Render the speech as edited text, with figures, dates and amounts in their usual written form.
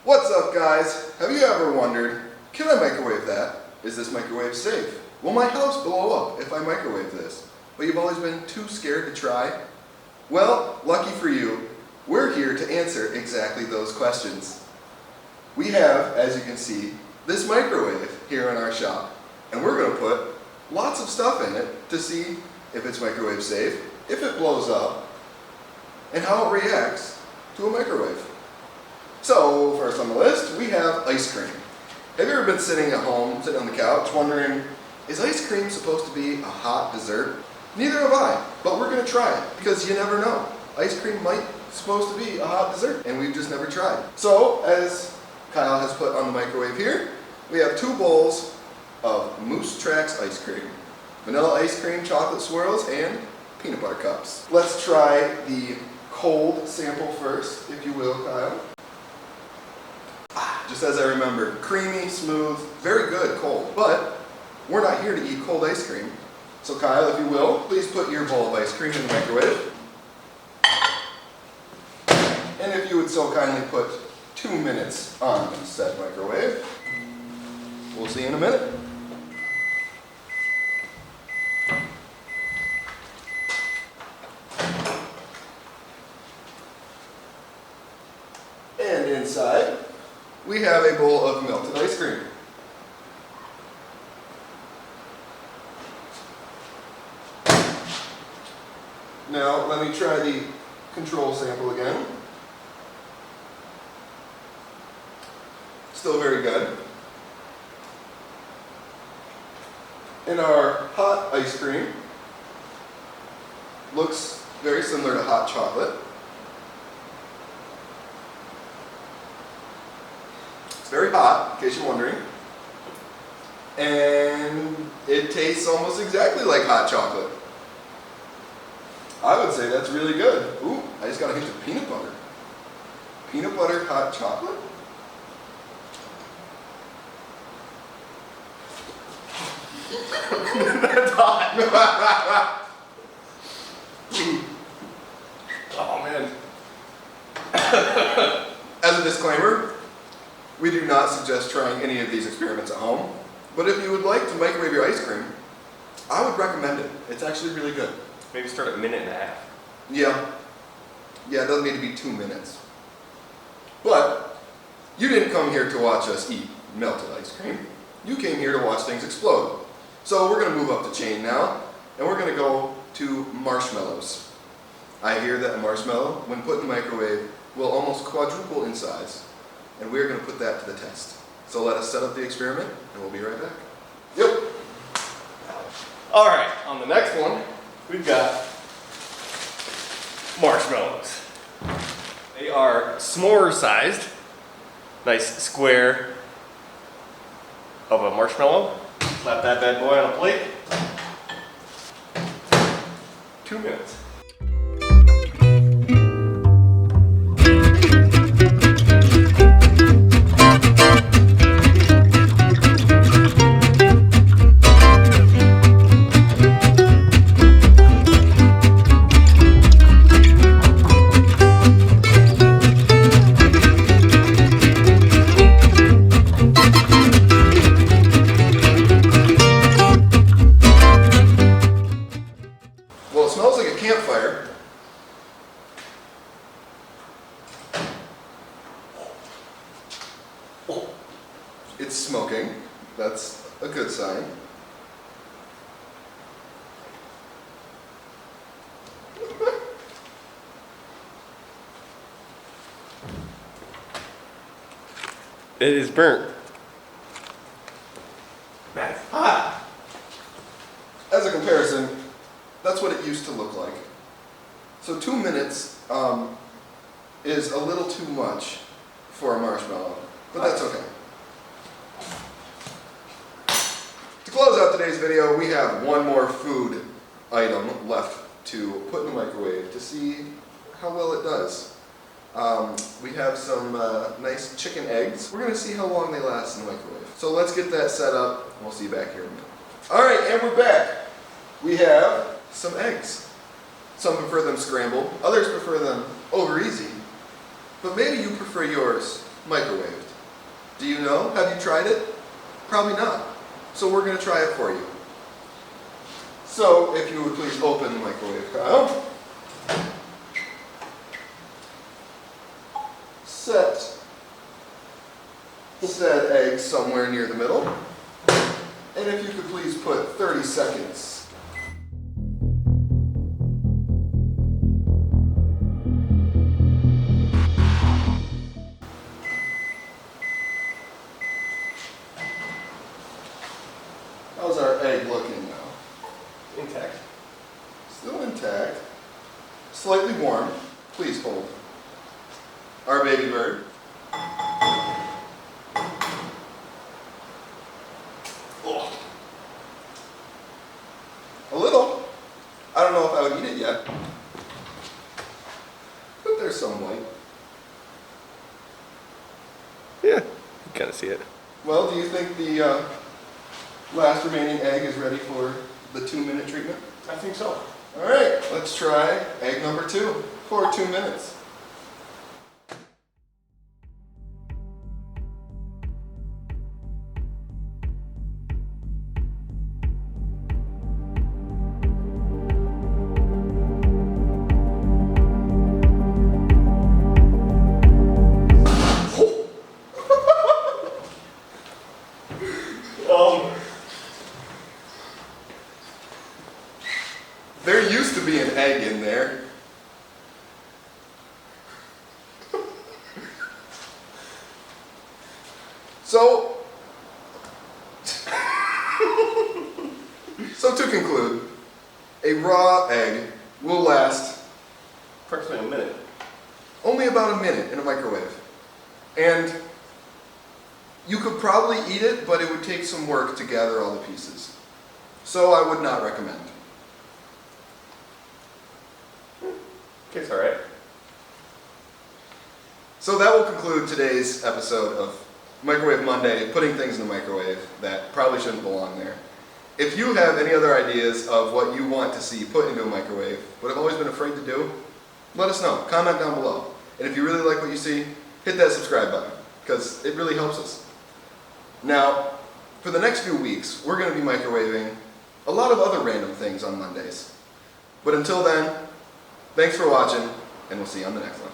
What's up, guys? Have you ever wondered, can I microwave that? Is this microwave safe? Will my house blow up if I microwave this? But you've always been too scared to try? Well, lucky for you, we're here to answer exactly those questions. We have, as you can see, this microwave here in our shop, and we're going to put lots of stuff in it to see if it's microwave safe, if it blows up, and how it reacts to a microwave. So, first on the list, we have ice cream. Have you ever been sitting at home, sitting on the couch, wondering, is ice cream supposed to be a hot dessert? Neither have I, but we're going to try it, because you never know. Ice cream might be supposed to be a hot dessert, and we've just never tried. So, as Kyle has put on the microwave here, we have 2 bowls of Moose Tracks ice cream. Vanilla ice cream, chocolate swirls, and peanut butter cups. Let's try the cold sample first, if you will, Kyle. Just as I remember, creamy, smooth, very good cold. But we're not here to eat cold ice cream. So Kyle, if you will, please put your bowl of ice cream in the microwave. And if you would so kindly put 2 minutes on said microwave. We'll see you in a minute. And inside, we have a bowl of melted ice cream. Now, let me try the control sample again. Still very good. And our hot ice cream looks very similar to hot chocolate. Very hot, in case you're wondering. And it tastes almost exactly like hot chocolate. I would say that's really good. Ooh, I just got a hint of peanut butter. Peanut butter hot chocolate? That's hot. Oh man. As a disclaimer, we do not suggest trying any of these experiments at home, but if you would like to microwave your ice cream, I would recommend it. It's actually really good. Maybe start at 1.5 minutes. Yeah, it doesn't need to be 2 minutes. But you didn't come here to watch us eat melted ice cream. You came here to watch things explode. So we're going to move up the chain now, and we're going to go to marshmallows. I hear that a marshmallow, when put in the microwave, will almost quadruple in size. And we're going to put that to the test. So let us set up the experiment, and we'll be right back. Yep. All right, on the next one, we've got marshmallows. They are s'more sized. Nice square of a marshmallow. Slap that bad boy on a plate. 2 minutes. Well, it smells like a campfire. It's smoking. That's a good sign. It is burnt. Man, it's hot. As a comparison, that's what it used to look like. So 2 minutes is a little too much for a marshmallow, but that's okay. To close out today's video, we have one more food item left to put in the microwave to see how well it does. We have some nice chicken eggs. We're going to see how long they last in the microwave. So let's get that set up, and we'll see you back here in a minute. Alright, and we're back. We have some eggs. Some prefer them scrambled, others prefer them over easy. But maybe you prefer yours microwaved. Do you know? Have you tried it? Probably not. So we're going to try it for you. So if you would please open the microwave, Kyle. Set said egg somewhere near the middle. And if you could please put 30 seconds. How's our egg looking now? Intact. Still intact. Slightly warm. Please hold. Our baby bird. Oh. A little. I don't know if I would eat it yet. But there's some white. Yeah, you kind of see it. Well, do you think the last remaining egg is ready for the 2-minute treatment? I think so. All right, let's try egg number 2 for 2 minutes. There used to be an egg in there. So to conclude, a raw egg will last Approximately a minute. only about a minute in a microwave. And you could probably eat it, but it would take some work to gather all the pieces. So I would not recommend. Okay, it's alright. So that will conclude today's episode of Microwave Monday, putting things in the microwave that probably shouldn't belong there. If you have any other ideas of what you want to see put into a microwave, but have always been afraid to do, let us know. Comment down below. And if you really like what you see, hit that subscribe button, because it really helps us. Now, for the next few weeks, we're going to be microwaving a lot of other random things on Mondays. But until then, thanks for watching, and we'll see you on the next one.